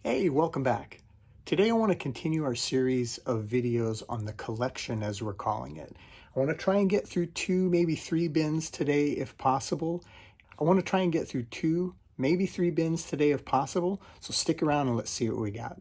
Hey, welcome back. Today I want to continue our series of videos on the collection, as we're calling it. I want to try and get through 2, maybe 3 bins today if possible. I want to try and get through 2, maybe 3 bins today if possible. So stick around and let's see what we got.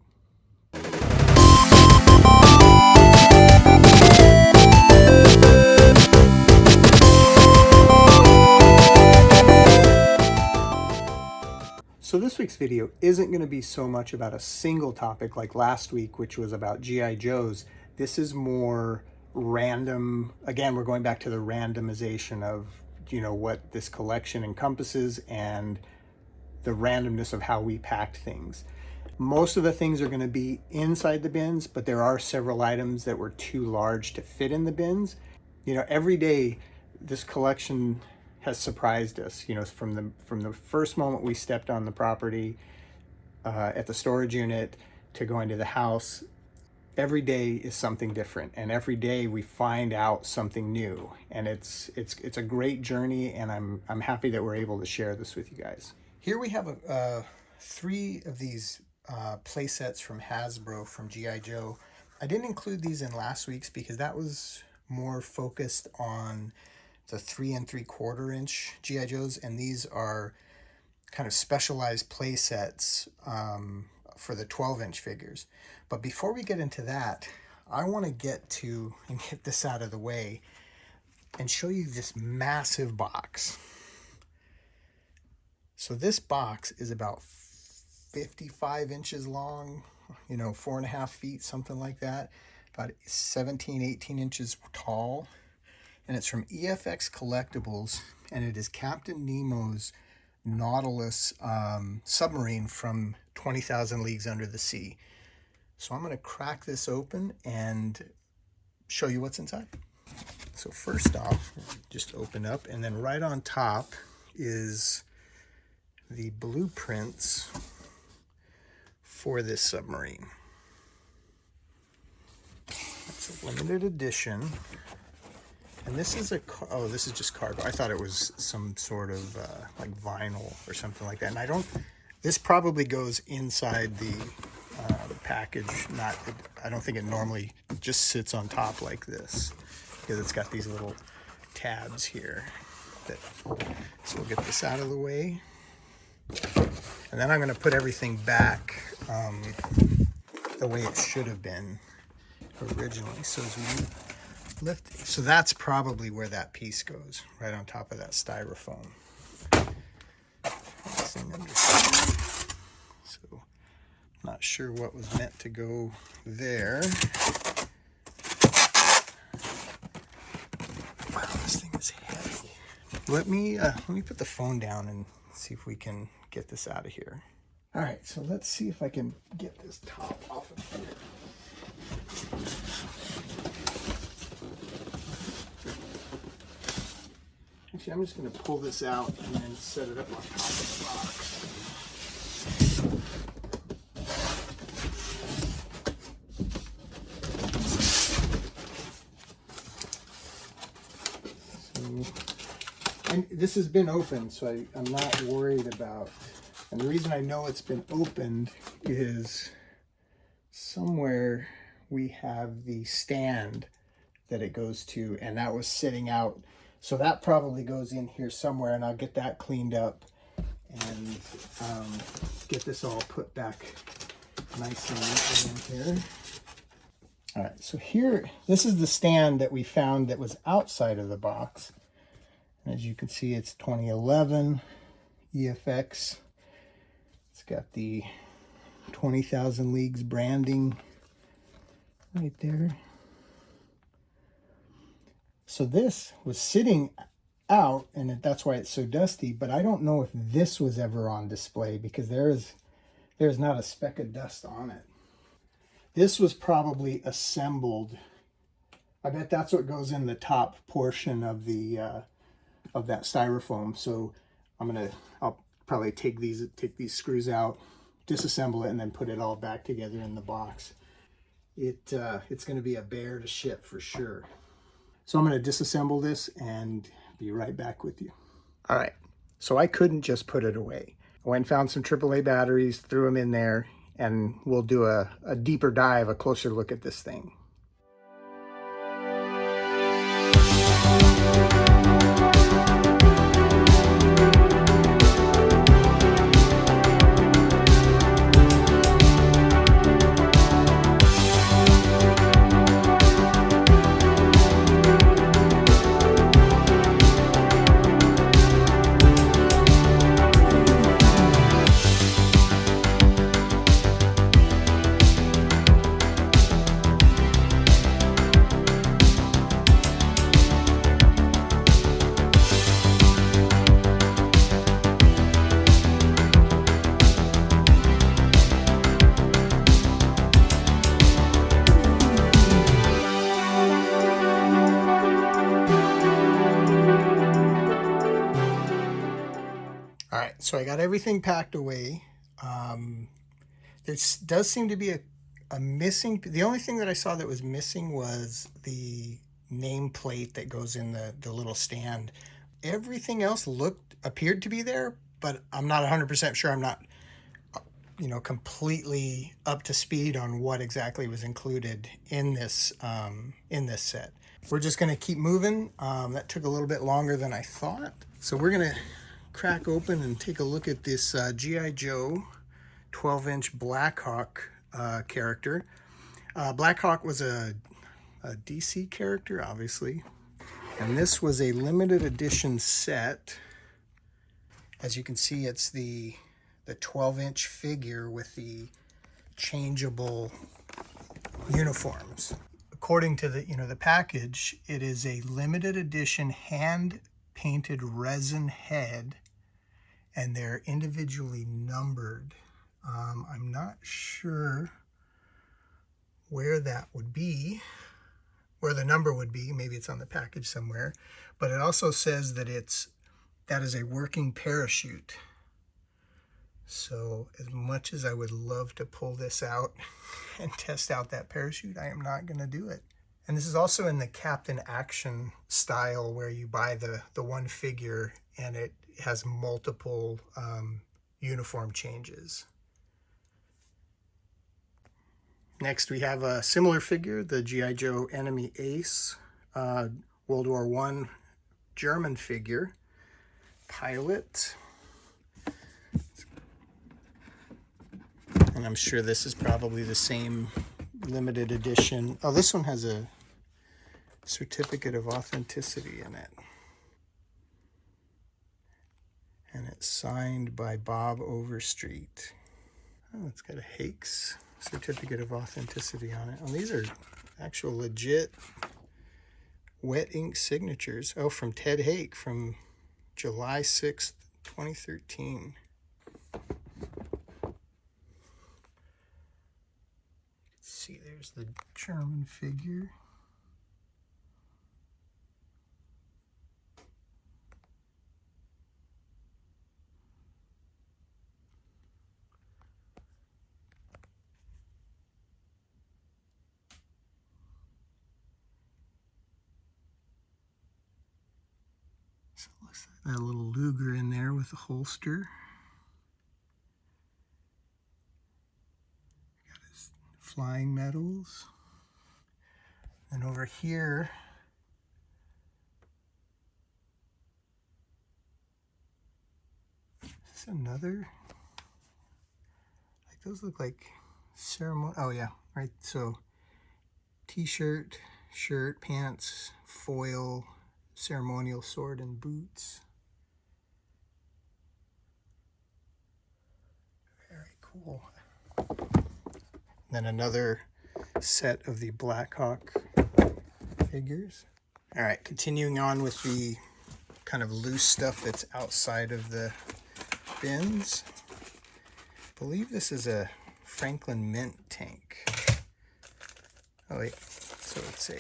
So this week's video isn't going to be so much about a single topic like last week, which was about G.I. Joes. This is more random. Again, we're going back to the randomization of, what this collection encompasses and the randomness of how we packed things. Most of the things are going to be inside the bins, but there are several items that were too large to fit in the bins. Every day this collection has surprised us, from the first moment we stepped on the property, at the storage unit, to going to the house. Every day is something different, and every day we find out something new, and it's a great journey, and I'm happy that we're able to share this with you guys. Here we have 3 of these play sets from Hasbro from G.I. Joe. I didn't include these in last week's because that was more focused on the 3 3/4 inch G.I. Joes, and these are kind of specialized play sets for the 12-inch figures. But before we get into that, I want to get this out of the way and show you this massive box. So this box is about 55 inches long, 4.5 feet, something like that, about 17, 18 inches tall. And it's from eFX Collectibles, and it is Captain Nemo's Nautilus submarine from 20,000 Leagues Under the Sea. So I'm going to crack this open and show you what's inside. So first off, just open up, and then right on top is the blueprints for this submarine. It's a limited edition. And this is this is just cardboard. I thought it was some sort of like vinyl or something like that. And this probably goes inside the package. I don't think it normally just sits on top like this, because it's got these little tabs here. So we'll get this out of the way. And then I'm going to put everything back the way it should have been originally. So as we lift, so that's probably where that piece goes, right on top of that styrofoam. So not sure what was meant to go there. Wow, this thing is heavy. Let me put the phone down and see if we can get this out of here. All right, so let's see if I can get this top off of here. Actually, I'm just going to pull this out and then set it up on top of the box. So, and this has been opened, so I'm not worried about. And the reason I know it's been opened is somewhere we have the stand that it goes to, and that was sitting out. So that probably goes in here somewhere, and I'll get that cleaned up and get this all put back nice and neatly in here. All right, so here, this is the stand that we found that was outside of the box. And as you can see, it's 2011 eFX. It's got the 20,000 Leagues branding right there. So this was sitting out, and that's why it's so dusty, but I don't know if this was ever on display, because there's not a speck of dust on it. This was probably assembled. I bet that's what goes in the top portion of the of that styrofoam. So I'll probably take these screws out, disassemble it, and then put it all back together in the box. It's going to be a bear to ship for sure. So I'm going to disassemble this and be right back with you. All right, so I couldn't just put it away. I went and found some AAA batteries, threw them in there, and we'll do a deeper dive, a closer look at this thing. All right, so I got everything packed away. There does seem to be a missing, the only thing that I saw that was missing was the nameplate that goes in the little stand. Everything else appeared to be there, but I'm not 100% sure. I'm not, completely up to speed on what exactly was included in this set. We're just going to keep moving. That took a little bit longer than I thought. So we're going to crack open and take a look at this G.I. Joe 12-inch Blackhawk character. Blackhawk was a DC character, obviously. And this was a limited edition set. As you can see, it's the 12-inch figure with the changeable uniforms. According to the package, it is a limited edition hand-painted resin head, and they're individually numbered. I'm not sure where that would be, where the number would be. Maybe it's on the package somewhere, but it also says that that is a working parachute. So as much as I would love to pull this out and test out that parachute, I am not going to do it. And this is also in the Captain Action style, where you buy the one figure and it has multiple uniform changes. Next, we have a similar figure, the G.I. Joe Enemy Ace, World War I German figure, pilot. And I'm sure this is probably the same limited edition. Oh, this one has a certificate of authenticity in it. And it's signed by Bob Overstreet. Oh, it's got a Hakes certificate of authenticity on it. Oh, these are actual legit wet ink signatures. Oh, from Ted Hake from July 6th, 2013. See, there's the German figure. So it looks like that little Luger in there with the holster. Got his flying medals. And over here, is this another? Like those look like ceremony. Oh yeah, right. So t-shirt, shirt, pants, foil, ceremonial sword and boots. Very cool. Then another set of the Blackhawk figures. All right, continuing on with the kind of loose stuff that's outside of the bins. I believe this is a Franklin Mint tank. Oh wait, so it's a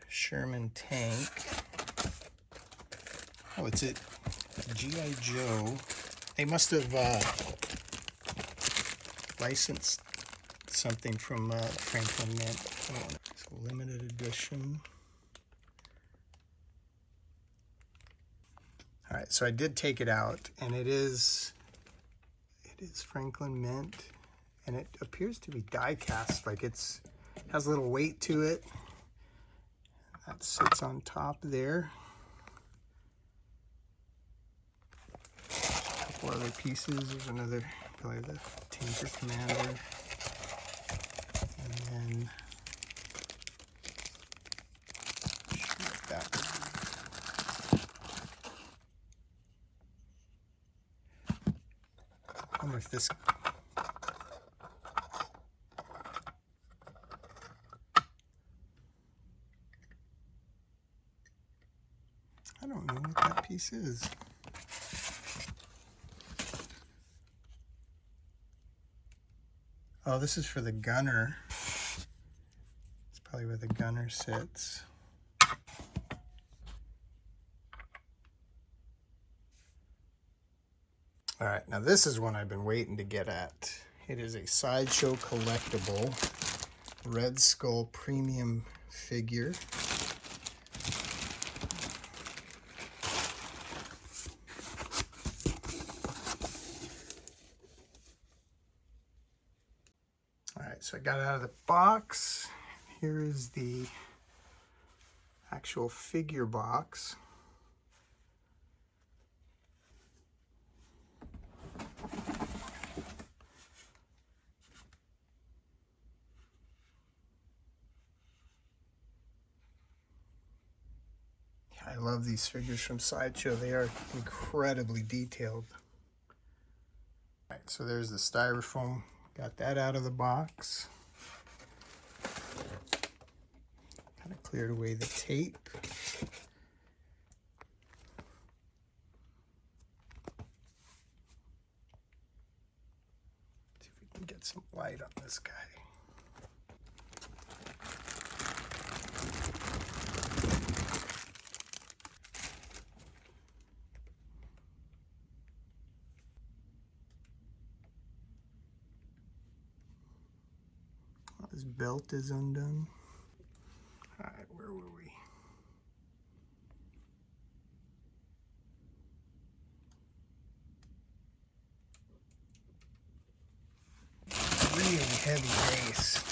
Sherman tank. Oh, it's a G.I. Joe. They must have licensed something from Franklin Mint. Oh, it's a limited edition. All right, so I did take it out, and it is It is Franklin Mint, and it appears to be die cast, like has a little weight to it. That sits on top there. A couple other pieces. There's another, probably the Tinker Commander. And then, not sure what that would be. I wonder if this, I don't know what that piece is. Oh, this is for the gunner. It's probably where the gunner sits. All right, now this is one I've been waiting to get at. It is a Sideshow Collectible Red Skull Premium figure. All right, so I got it out of the box. Here is the actual figure box. I love these figures from Sideshow. They are incredibly detailed. All right, so there's the styrofoam. Got that out of the box. Kind of cleared away the tape. See if we can get some light on this guy. His belt is undone. All right, where were we? Really heavy base.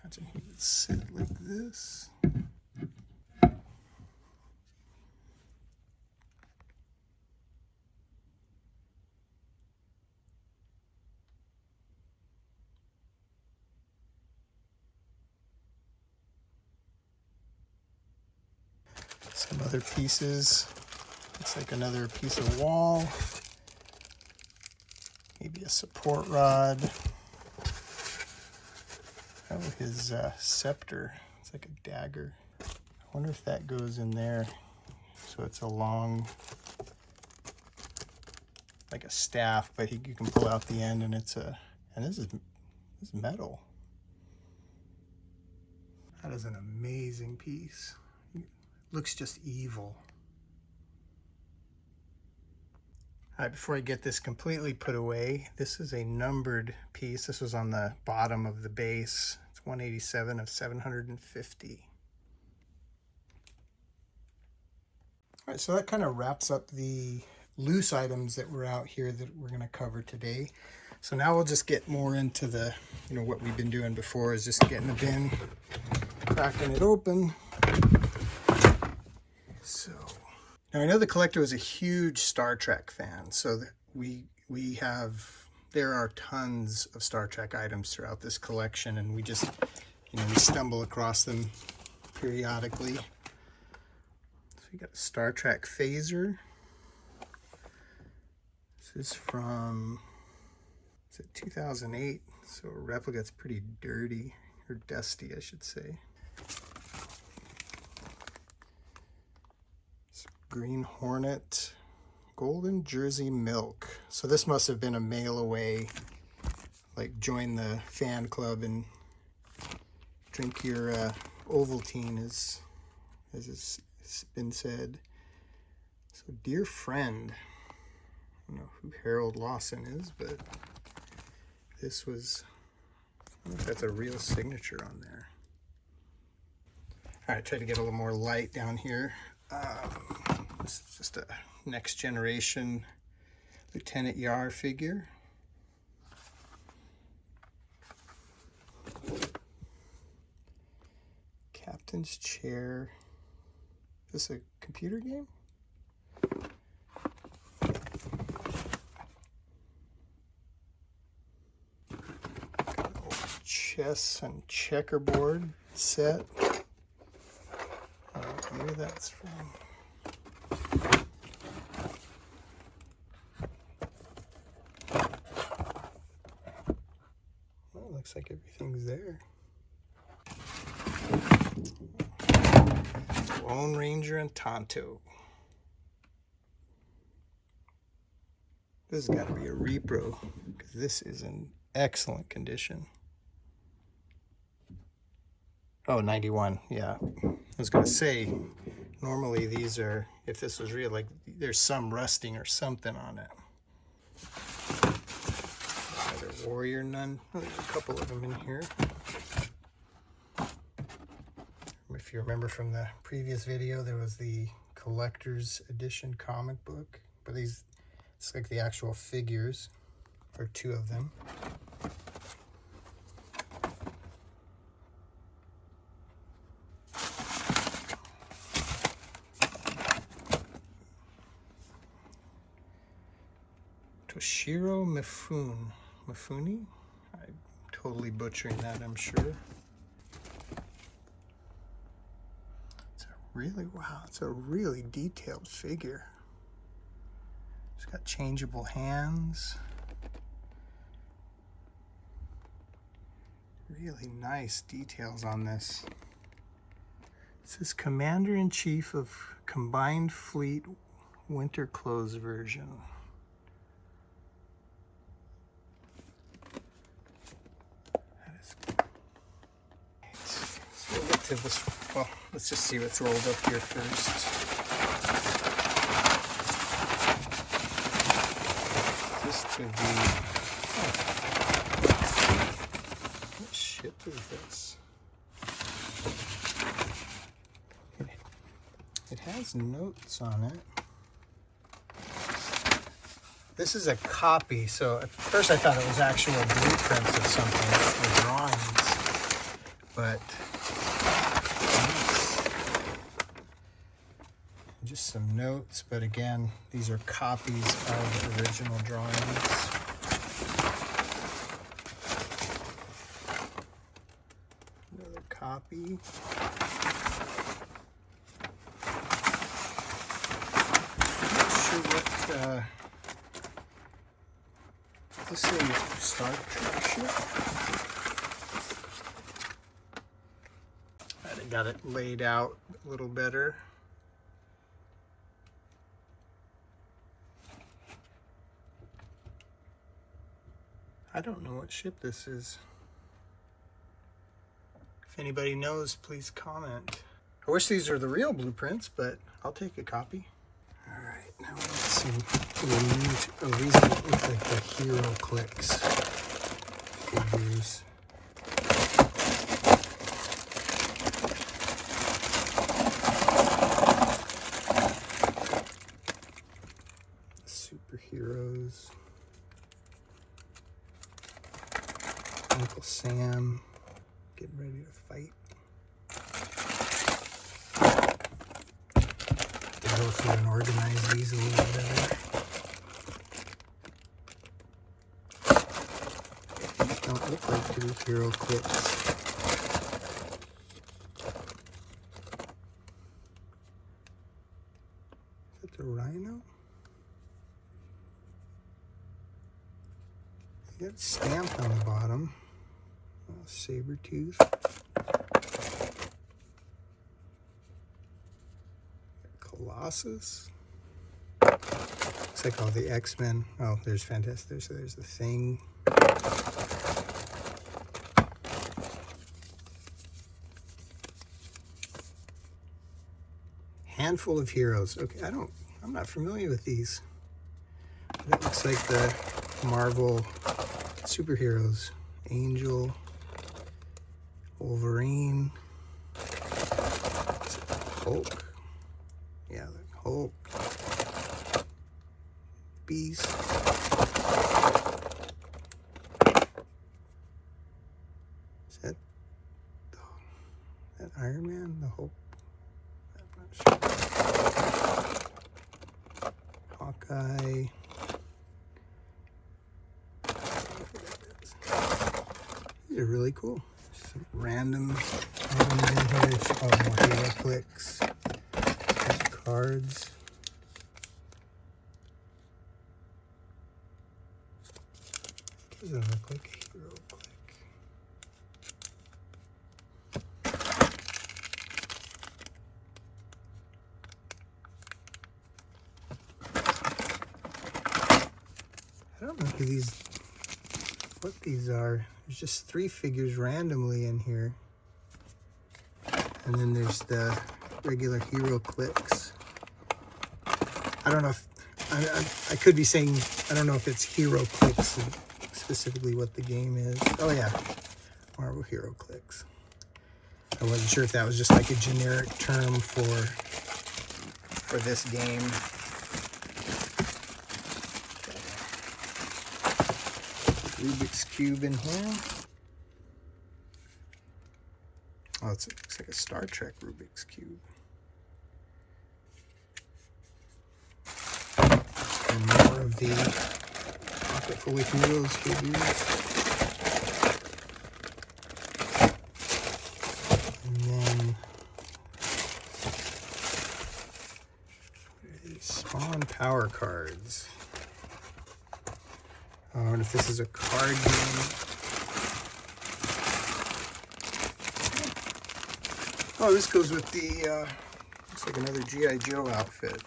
Imagine he would sit like this. Some other pieces. Looks like another piece of wall. Maybe a support rod. Oh, his scepter. It's like a dagger. I wonder if that goes in there. So it's a long, like a staff, but you can pull out the end, and it's a, and this is metal. That is an amazing piece. It looks just evil. All right, before I get this completely put away, this is a numbered piece. This was on the bottom of the base. It's 187 of 750. All right, so that kind of wraps up the loose items that were out here that we're gonna cover today. So now we'll just get more into the, what we've been doing before, is just getting the bin, cracking it open. So now I know the collector was a huge Star Trek fan, so that there are tons of Star Trek items throughout this collection, and we just, we stumble across them periodically. So we got a Star Trek phaser. This is from, is it 2008? So a replica's pretty dirty, or dusty, I should say. Green Hornet, Golden Jersey Milk. So this must have been a mail away, like join the fan club and drink your Ovaltine, as it's been said. So Dear Friend, I don't know who Harold Lawson is, but this was, I don't know if that's a real signature on there. All right, try to get a little more light down here. This is just a next generation Lieutenant Yar figure. Captain's chair. Is this a computer game? Chess and checkerboard set. Maybe that's from. Well, it looks like everything's there. Lone Ranger and Tonto. This has got to be a repro because this is in excellent condition. Oh, 91, yeah. I was gonna say, normally these are, if this was real, like there's some rusting or something on it. Another Warrior Nun. Oh, there's a couple of them in here. If you remember from the previous video, there was the collector's edition comic book, but these, it's like the actual figures, or two of them. Toshiro Mifune? I'm totally butchering that, I'm sure. Wow, it's a really detailed figure. It's got changeable hands. Really nice details on this. It says Commander-in-Chief of Combined Fleet Winter Clothes version. That is great. So we'll get to this. Well, let's just see what's rolled up here first. This could be. Oh. What ship is this? It has notes on it. This is a copy, so at first I thought it was actual blueprints of something, or drawings, but. Just some notes, but again, these are copies of original drawings. Another copy. I'm not sure what, is this a Star Trek ship? I got it laid out a little better. I don't know what ship this is. If anybody knows, please comment. I wish these were the real blueprints, but I'll take a copy. All right, now let's see. Oh, these look like the Hero Clicks figures. Superheroes. Uncle Sam getting ready to fight. To go through and organize these a little better. These don't look like true Hero Clips. Is that the Rhino? You got stamped on the bottom. Sabertooth. Colossus. Looks like all the X-Men. Oh, there's Fantastic. So there's the Thing. Handful of heroes. Okay, I'm not familiar with these. That looks like the Marvel Superheroes. Angel. Wolverine. Hulk. Yeah, Hulk. Beast. Is that Iron Man? The Hulk? I'm not sure. Hawkeye. These are really cool. Some random items in here. Oh, more hero clicks. Cards. Doesn't look like a hero click. I don't know what these are. There's just 3 figures randomly in here. And then there's the regular hero clicks. I don't know if, I could be saying, I don't know if it's hero clicks and specifically what the game is. Oh yeah, Marvel hero clicks. I wasn't sure if that was just like a generic term for this game. Rubik's Cube in here. Oh, it looks like a Star Trek Rubik's Cube. And more of the Pocket Full of Heroes figures. And then what are these? Spawn Power Cards. I wonder if this is a card game. Oh, this goes with the, looks like another G.I. Joe outfit.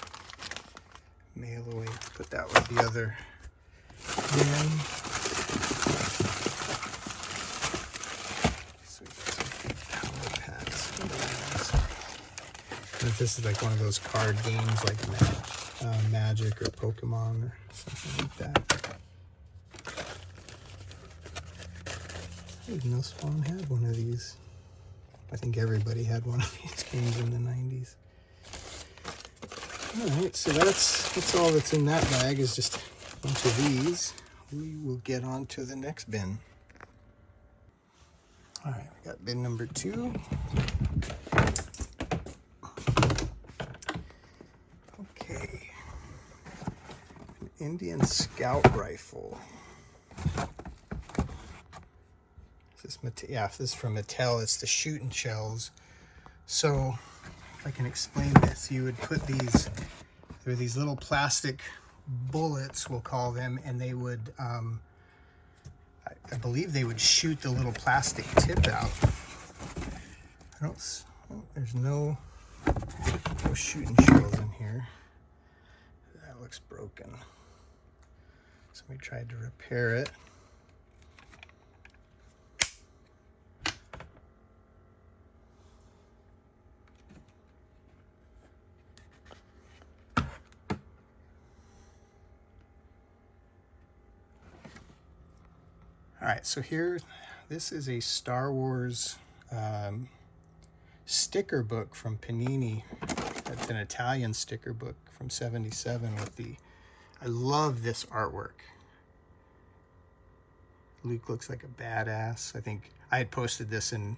Mail away, put that with the other bin. So we got some power packs. And if this is like one of those card games like Magic or Pokemon or something like that. I didn't know Spawn had one of these. I think everybody had one of these games in the 90s. Alright, so that's all that's in that bag, is just a bunch of these. We will get on to the next bin. Alright, we got bin number 2. Okay. An Indian Scout Rifle. This is from Mattel. It's the shooting shells. So, if I can explain this, you would put these, there are these little plastic bullets, we'll call them, and they would, I believe they would shoot the little plastic tip out. There's no shooting shells in here. That looks broken. Somebody tried to repair it. All right, so here, this is a Star Wars sticker book from Panini. That's an Italian sticker book from '77 with I love this artwork. Luke looks like a badass. I think I had posted this in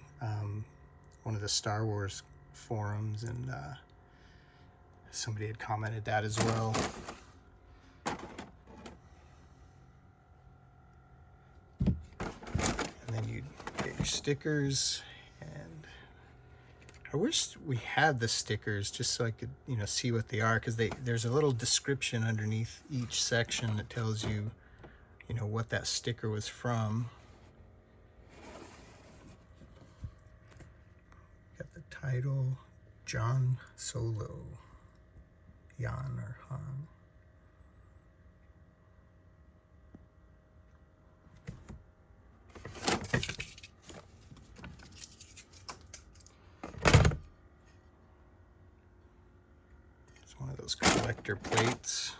one of the Star Wars forums, and somebody had commented that as well. And then you get your stickers, and I wish we had the stickers just so I could, see what they are, because there's a little description underneath each section that tells you, what that sticker was from. Got the title, John Solo, Jan or Han. One of those collector plates.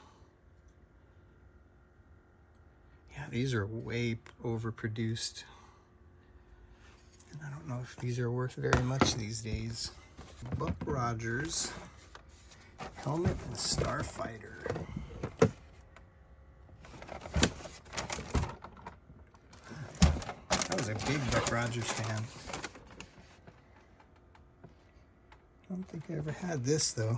Yeah, These are way overproduced. And I don't know if these are worth very much these days. Buck Rogers helmet and Starfighter. I was a big Buck Rogers fan. I don't think I ever had this though.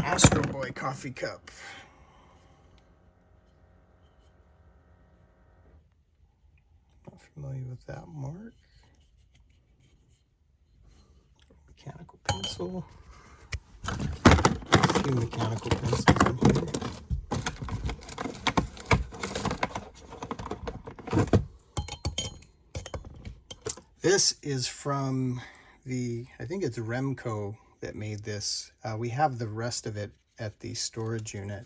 Astro Boy coffee cup. Not familiar with that mark. Mechanical pencil. A few mechanical pencils in here. This is from the, I think it's Remco that made this. We have the rest of it at the storage unit,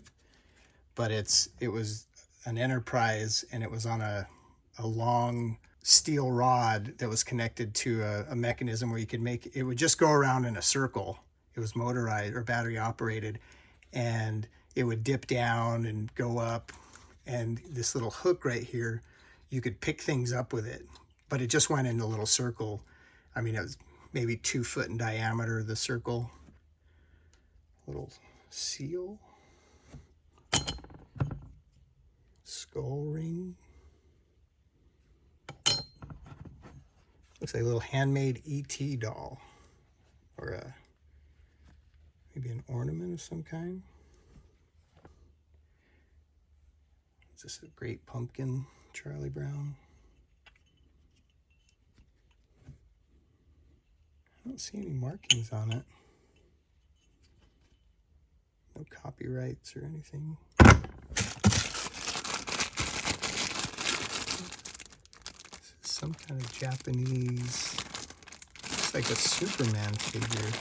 but it was an Enterprise, and it was on a long steel rod that was connected to a mechanism where you could make it would just go around in a circle. It was motorized or battery operated, and it would dip down and go up, and this little hook right here, you could pick things up with it, but it just went in a little circle. I mean, it was maybe 2 foot in diameter, the circle. Little seal. Skull ring. Looks like a little handmade ET doll. Or maybe an ornament of some kind. Is this a Great Pumpkin, Charlie Brown? I don't see any markings on it. No copyrights or anything. This is some kind of Japanese, looks like a Superman figure.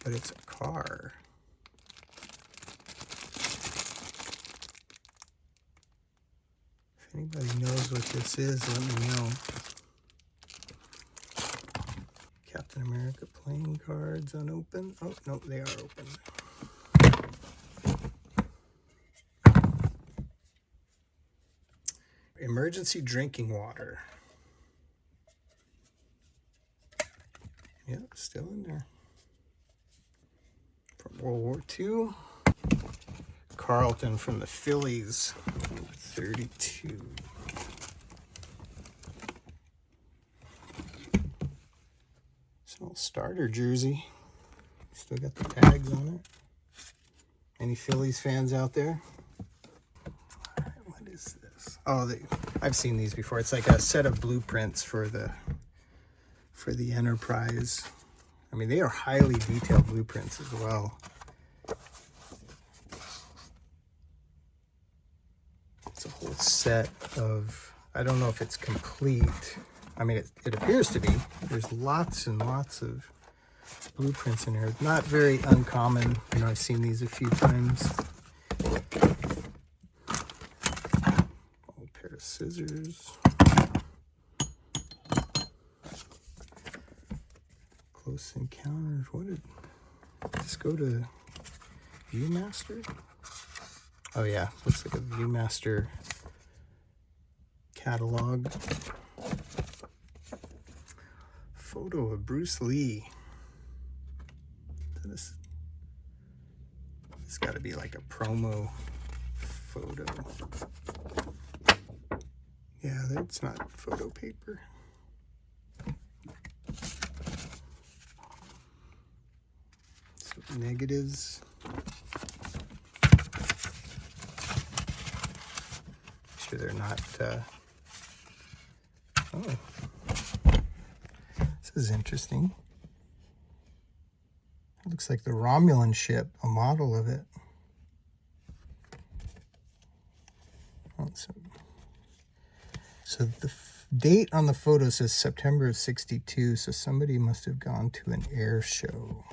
But it's a car. If anybody knows what this is, let me know. Captain America playing cards unopened. Oh, no, they are open. Emergency drinking water. Yep, still in there. From World War II. Carlton from the Phillies, 32. Starter jersey. Still got the tags on it. Any Phillies fans out there? All right, what is this? Oh, I've seen these before. It's like a set of blueprints for the Enterprise. I mean, they are highly detailed blueprints as well. It's a whole set of, I don't know if it's complete. I mean, it appears to be. There's lots and lots of blueprints in here. Not very uncommon. You know, I've seen these a few times. Old pair of scissors. Close Encounters. What did this go to? Viewmaster? Oh yeah, looks like a Viewmaster catalog. Photo of Bruce Lee. This got to be like a promo photo. Yeah, that's not photo paper. So negatives. Make sure they're not. Oh. This is interesting. It looks like the Romulan ship, a model of it. Oh, so the date on the photo says September of '62, so somebody must have gone to an air show.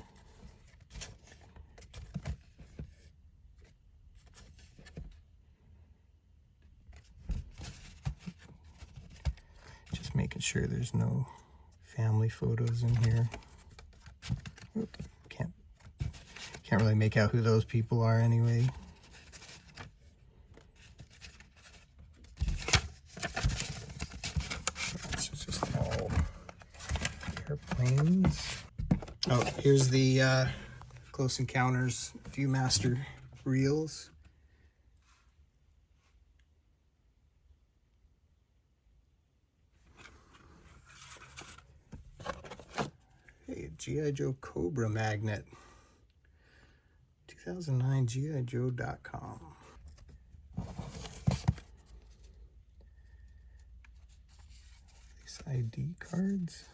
Just making sure there's no family photos in here. Oop, can't really make out who those people are anyway. It's just all airplanes. Oh, here's the Close Encounters Viewmaster reels. Hey, G.I. Joe Cobra magnet. 2009 GIJoe.com. These ID cards.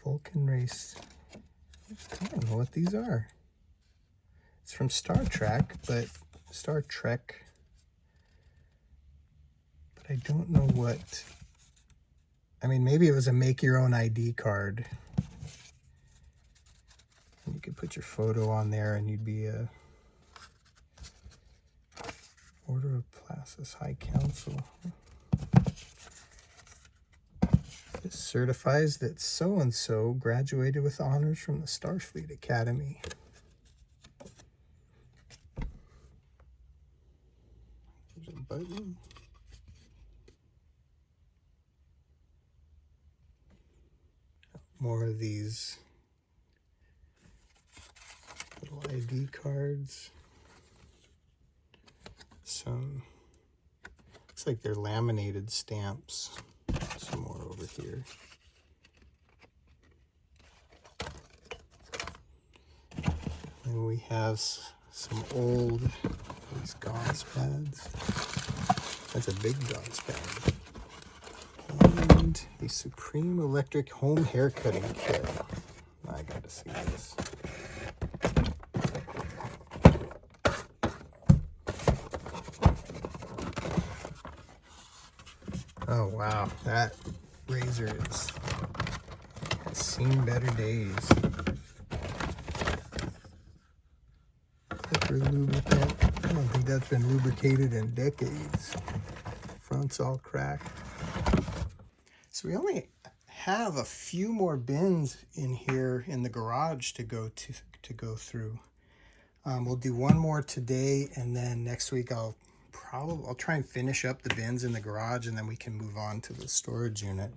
Vulcan Race. I don't know what these are. It's from Star Trek, but I don't know what. I mean, maybe it was a make your own ID card. And you could put your photo on there and you'd be a Order of Placis High Council. This certifies that so-and-so graduated with honors from the Starfleet Academy. There's a button. More of these little ID cards. Some, looks like they're laminated stamps. Some more over here. And we have some old, these gauze pads. That's a big gauze pad. And the Supreme Electric Home Hair Cutting Kit. I gotta see this. Oh wow, that razor has seen better days. Clipper lubricant. I don't think that's been lubricated in decades. Front's all cracked. So we only have a few more bins in here in the garage to go through. We'll do one more today, and then next week I'll try and finish up the bins in the garage, and then we can move on to the storage unit.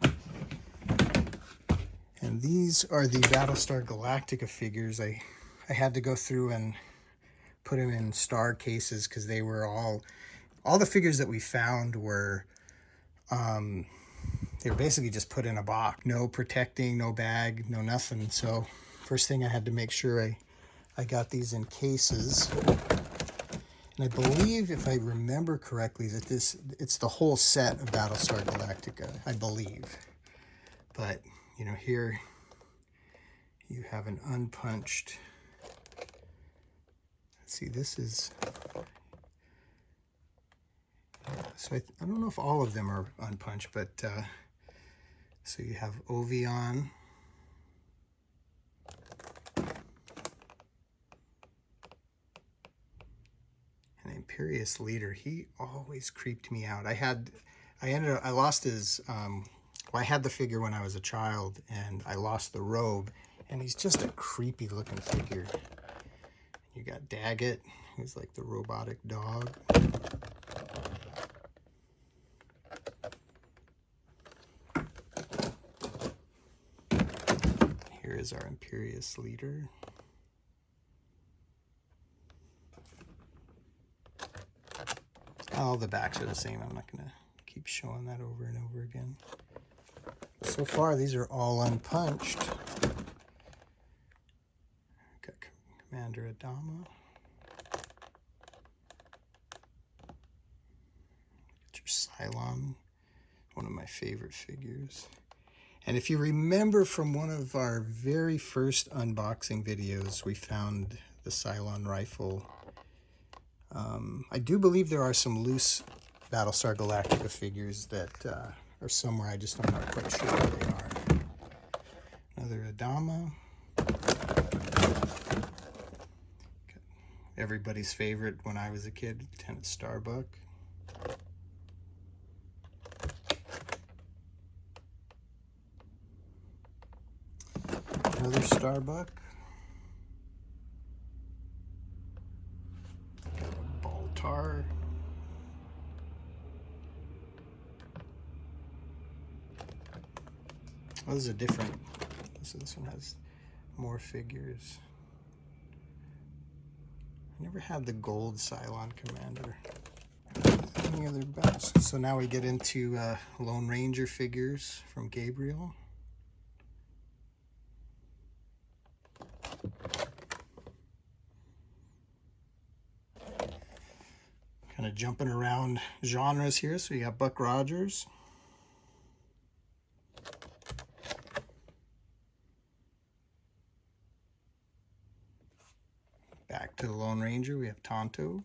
And these are the Battlestar Galactica figures. I had to go through and put them in star cases because they were all the figures that we found were they were basically just put in a box. No protecting, no bag, no nothing. So first thing I had to make sure I got these in cases. And I believe, if I remember correctly, that it's the whole set of Battlestar Galactica, I believe. But, you know, here you have an unpunched. Let's see, this is. So I don't know if all of them are unpunched, but so you have Ovion. Imperious Leader, he always creeped me out. I had the figure when I was a child, and I lost the robe, and he's just a creepy looking figure. You got Daggett, who's like the robotic dog. Here is our Imperious Leader. All the backs are the same. I'm not going to keep showing that over and over again. So far, these are all unpunched. Got Commander Adama. Got your Cylon, one of my favorite figures. And if you remember from one of our very first unboxing videos, we found the Cylon rifle. I do believe there are some loose Battlestar Galactica figures that are somewhere. I just am not quite sure where they are. Another Adama. Everybody's favorite when I was a kid, Lieutenant Starbuck. Another Starbuck. Got a Baltar. Oh, this is a different, so this one has more figures. I never had the gold Cylon Commander. Any other bells? So now we get into Lone Ranger figures from Gabriel. Kind of jumping around genres here. So you got Buck Rogers. Back to the Lone Ranger, we have Tonto.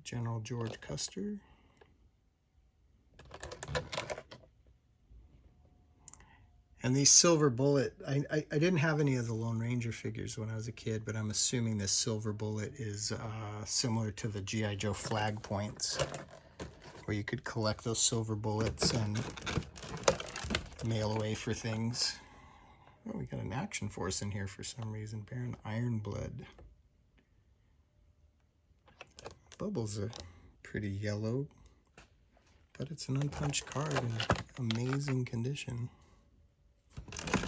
General George Custer. And these Silver Bullet, I didn't have any of the Lone Ranger figures when I was a kid, but I'm assuming this Silver Bullet is similar to the G.I. Joe flag points, where you could collect those silver bullets and mail away for things. Oh, we got an Action Force in here for some reason. Baron Ironblood. Bubble's a pretty yellow, but it's an unpunched card in amazing condition.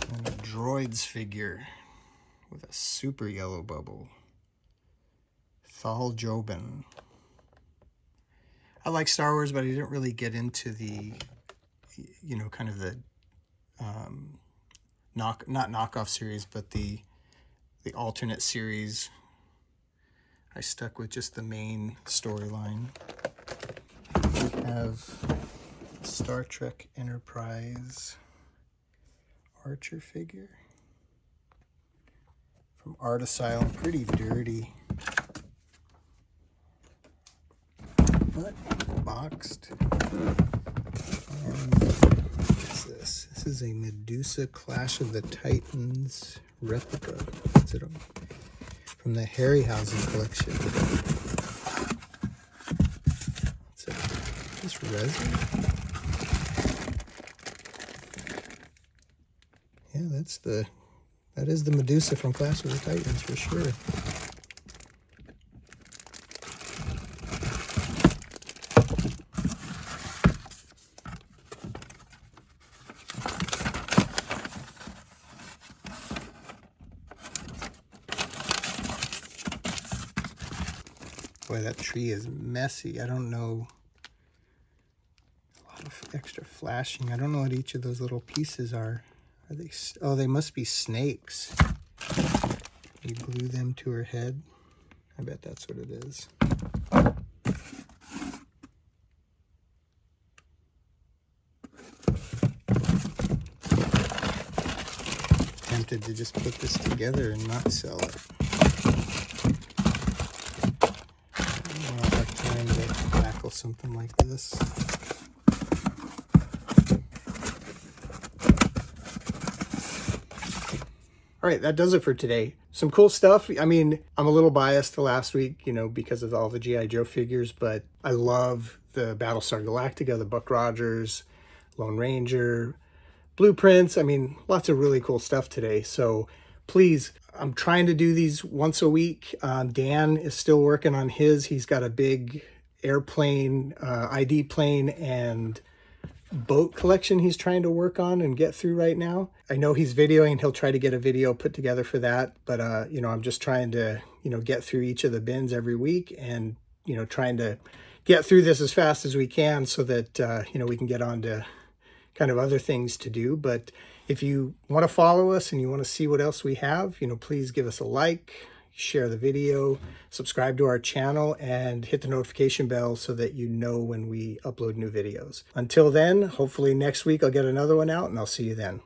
And a Droids figure with a super yellow bubble. Thal Jobin. I like Star Wars, but I didn't really get into the, you know, kind of the not knockoff series, but the alternate series. I stuck with just the main storyline. We have Star Trek Enterprise Archer figure from Art Asylum. Pretty dirty, but boxed. And what's this? This is a Medusa Clash of the Titans replica. Is it from the Harryhausen collection? What's that? Is this resin? Yeah, that is the Medusa from Clash of the Titans for sure. Boy, that tree is messy. I don't know. A lot of extra flashing. I don't know what each of those little pieces are. Are they? Oh, they must be snakes. You glue them to her head. I bet that's what it is. Tempted to just put this together and not sell it. I don't have time to tackle something like this. All right, that does it for today. Some cool stuff. I mean, I'm a little biased to last week, you know, because of all the G.I. Joe figures, but I love the Battlestar Galactica, the Buck Rogers, Lone Ranger, blueprints. I mean, lots of really cool stuff today. So please, I'm trying to do these once a week. Dan is still working on his. He's got a big airplane, ID plane, and boat collection he's trying to work on and get through right now. I know he's videoing. He'll try to get a video put together for that. But, you know, I'm just trying to, you know, get through each of the bins every week and, you know, trying to get through this as fast as we can so that, you know, we can get on to kind of other things to do. But if you want to follow us and you want to see what else we have, you know, please give us a like, share the video, subscribe to our channel, and hit the notification bell so that you know when we upload new videos. Until then, hopefully next week I'll get another one out, and I'll see you then.